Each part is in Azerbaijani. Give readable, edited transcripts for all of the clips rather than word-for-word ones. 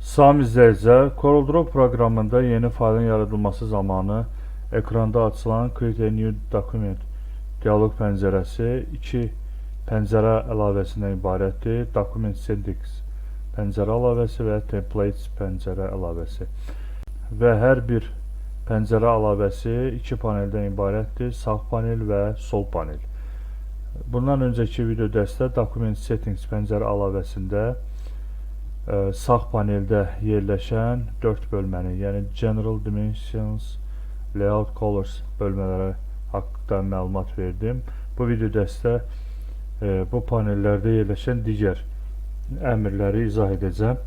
Salam izləyicilər, CorelDRAW proqramında yeni faylın yaradılması zamanı ekranda açılan Create a New Document dialoq pəncərəsi iki pəncərə əlavəsindən ibarətdir. Document Settings pəncərə əlavəsi və Templates pəncərə əlavəsi. Və hər bir pəncərə əlavəsi iki paneldən ibarətdir. Sağ panel və sol panel. Bundan öncəki video dərsdə Document Settings pəncərə əlavəsində sağ paneldə yerləşən 4 bölməni, yəni General Dimensions, Layout Colors bölmələri haqqında məlumat verdim. Bu video dərsdə bu panellərdə yerləşən digər əmrləri izah edəcəm.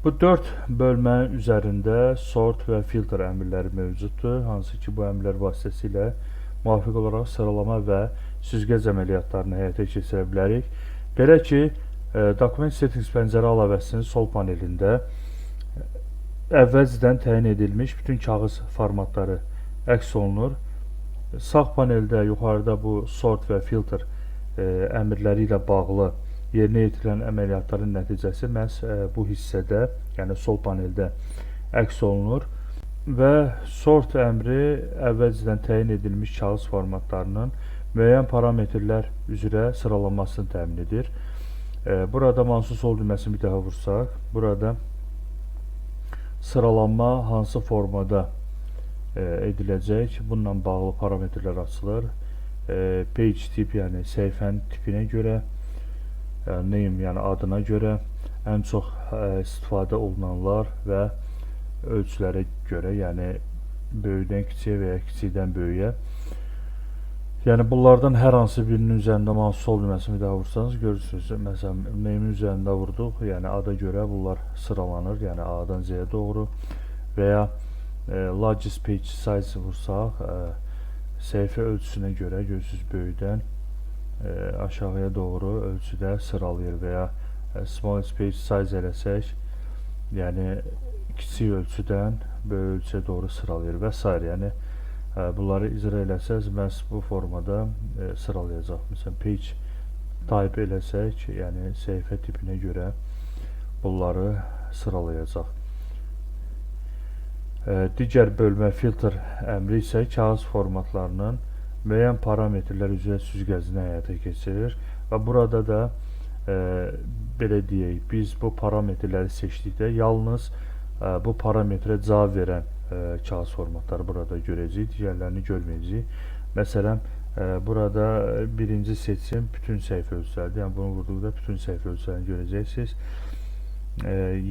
Bu 4 bölmənin üzərində Sort və Filter əmrləri mövcuddur, hansı ki bu əmrlər vasitəsilə müvafiq olaraq sıralama və süzgəc əməliyyatlarını həyata keçirə bilərik. Belə ki, Document Settings pəncərə əlavəsinin sol panelində əvvəlcədən təyin edilmiş bütün kağız formatları əks olunur. Sağ paneldə yuxarıda bu Sort və Filter əmrləri ilə bağlı yerinə yetirilən əməliyyatların nəticəsi məhz bu hissədə, yəni sol paneldə əks olunur və Sort əmri əvvəlcədən təyin edilmiş kağız formatlarının müəyyən parametrlər üzrə sıralanmasını təmin edir. Burada mouse sol düyməsini bir daha vursaq, burada sıralanma hansı formada ediləcək, bununla bağlı parametrlər açılır. Page tip, yəni səhifənin tipinə görə, name, yəni adına görə, ən çox istifadə olunanlar və ölçülərə görə, yəni böyükdən kiçiyə və ya kiçikdən böyüyə. Yəni bunlardan hər hansı birinin üzərində mouse sol düyməsini bir daha vursanız görürsünüz. Məsələn, name-in üzərində vurduq, yəni ada görə bunlar sıralanır, yəni A-dan Z-yə doğru və ya largest page size vursaq, səhifə ölçüsünə görə görürsünüz böyükdən aşağıya doğru ölçüdə sıralayır və ya smallest page size eləsək, yəni kiçik ölçüdən böyük ölçüyə doğru sıralayır və s. Yəni bunları icra eləsəz, məhz bu formada sıralayacaq. Məsələn, page type eləsək, yəni səhifə tipinə görə bunları sıralayacaq. Digər bölmə filter əmri isə kağız formatlarının müəyyən parametrlər üzrə süzgəcini həyata keçirir və burada da belə deyək, biz bu parametrləri seçdikdə yalnız bu parametrə cavab verən kağız formatları burada görəcəyik, digərlərini görməyəcəyik. Məsələn, burada birinci seçim bütün səhifə ölçüləridir. Yəni bunu vurduqda bütün səhifə ölçülərini görəcəksiniz.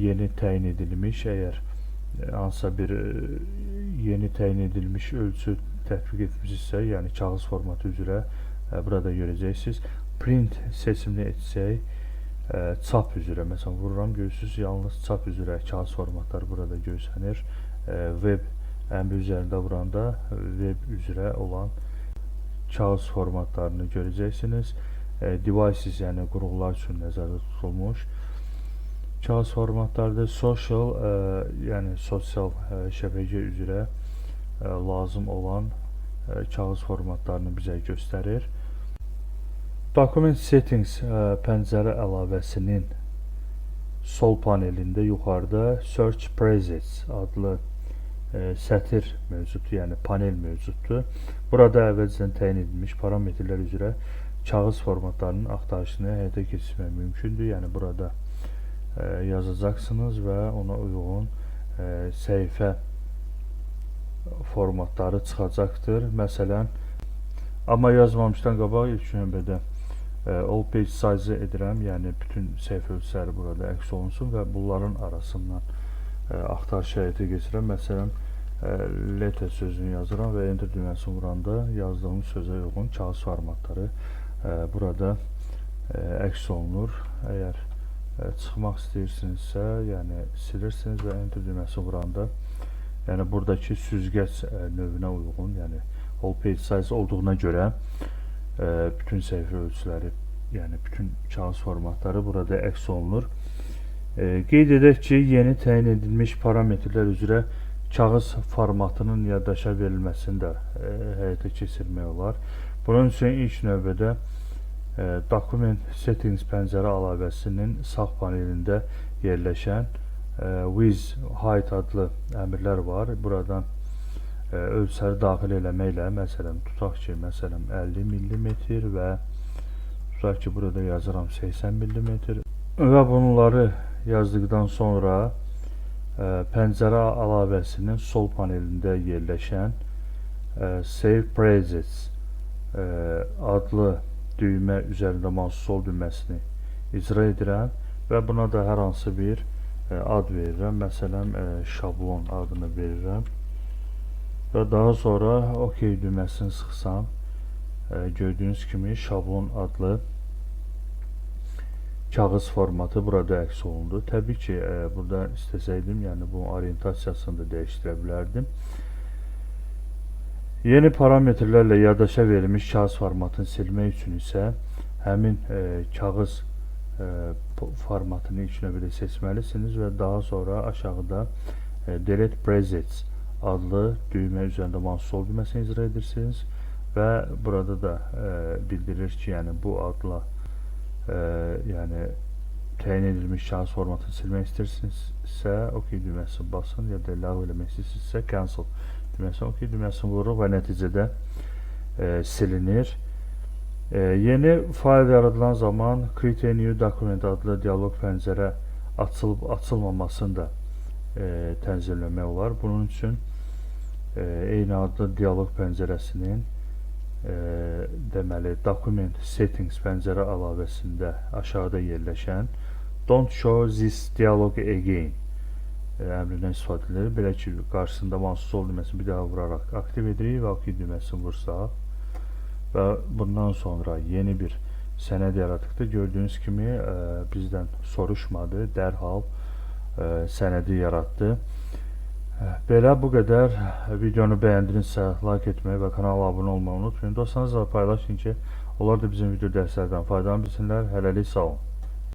Yeni təyin edilmiş, əgər hansısa bir yeni təyin edilmiş ölçü tətbiq etmişsə, yəni kağız formatı üzrə burada görəcəksiniz. Print seçimini etsək, çap üzrə, məsələn vururam, görürsünüz, yalnız çap üzrə kağız formatları burada görsənir. Web əmri üzərində vuranda web üzrə olan kağız formatlarını görəcəksiniz. Devices, yəni qurğular üçün nəzərdə tutulmuş kağız formatlardır. Social, yəni sosial şəbəkə üzrə lazım olan kağız formatlarını bizə göstərir. Document Settings pəncərə əlavəsinin sol panelində yuxarıda Search Presets adlı sətir mövcuddur, yəni panel mövcuddur. Burada əvvəlcədən təyin edilmiş parametrlər üzrə kağız formatlarının axtarışını həyata keçirmək mümkündür. Yəni burada yazacaqsınız və ona uyğun səhifə formatları çıxacaqdır. Məsələn, amma yazmamışdan qabaq ilk növbədə all page size edirəm, yəni bütün səhifə ölçüləri burada əks olunsun və bunların arasından axtarış həyata keçirəm. Məsələn, letter sözünü yazıram və enter düyməsini vuranda yazdığımız sözə uyğun kağız formatları burada əks olunur. Əgər çıxmaq istəyirsinizsə, yəni silirsiniz və enter düyməsini vuranda, yəni buradakı süzgəc növünə uyğun, yəni all page size olduğuna görə bütün səhifə ölçüləri, yəni bütün kağız formatları burada əks olunur. Qeyd edək ki, yeni təyin edilmiş parametrlər üzrə kağız formatının yaddaşa verilməsini də həyata keçirmək olar. Bunun üçün ilk növbədə Document Settings pəncərə əlavəsinin sağ panelində yerləşən with height adlı əmrlər var. Buradan ölçüləri daxil eləməklə, məsələn, tutaq ki, məsələn 50 mm və tutaq ki, burada yazıram 80 mm və bunları yazdıqdan sonra pəncərə əlavəsinin sol panelində yerləşən Save Presets adlı düymə üzərində mouse sol düyməsini icra edirəm və buna da hər hansı bir ad verirəm. Məsələn, şablon adını verirəm və daha sonra OK düyməsini sıxsam, gördüyünüz kimi şablon adlı kağız formatı burada əks olundu. Təbii ki, burada istəsəydim, yəni bu orientasiyasını da dəyişdirə bilərdim. Yeni parametrlərlə yaddaşa verilmiş kağız formatını silmək üçün isə həmin kağız formatını ilk növbədə seçməlisiniz və daha sonra aşağıda Delete Presets adlı düymə üzərində mouse sol düyməsini icra edirsiniz və burada da bildirir ki, yəni bu adla yəni təyin edilmiş kağız formatını silmək istəyirsinizsə OK düyməsini basın, ya da ləğv eləmək istəyirsinizsə Cancel düyməsini, OK düyməsini vururuq və nəticədə silinir. Yeni fayl yaradılan zaman Create a New Document adlı dialoq pəncərə açılıb açılmamasını da tənzimləmək olar. Bunun üçün eyni adlı dialoq pəncərəsinin deməli Document Settings pəncərə əlavəsində aşağıda yerləşən Don't Show This Dialog Again əmrindən istifadə edilir. Belə ki, qarşısında mouse sol düyməsini bir daha vuraraq aktiv edirik və OK düyməsini vursaq və bundan sonra yeni bir sənəd yaratdıqda gördüyünüz kimi bizdən soruşmadı, dərhal sənədi yaratdı. Belə bu qədər. Videonu bəyəndinizsə like etməyi və kanala abunə olmağı unutmayın. Dostlarınızla paylaşın ki, onlar da bizim video dərslərdən faydalanı bilsinlər. Hələlik sağ olun.